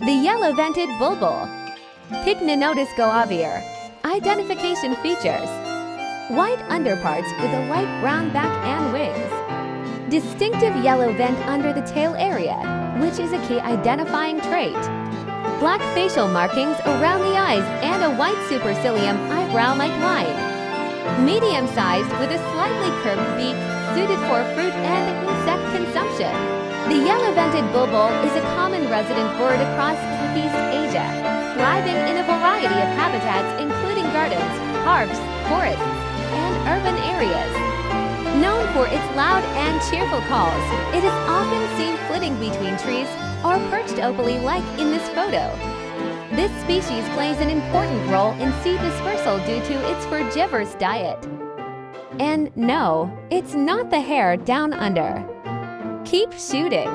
The yellow-vented bulbul. Pycnonotus goavier. Identification features: white underparts with a light brown back and wings. Distinctive yellow vent under the tail area, which is a key identifying trait. Black facial markings around the eyes and a white supercilium eyebrow-like line. Medium-sized with a slightly curved beak, suited for fruit and insect consumption. The yellow-vented bulbul is a common resident bird across Southeast Asia, thriving in a variety of habitats including gardens, parks, forests, and urban areas. Known for its loud and cheerful calls, it is often seen flitting between trees or perched opally like in this photo. This species plays an important role in seed dispersal due to its frugivorous diet. And no, it's not the hare down under. Keep shooting!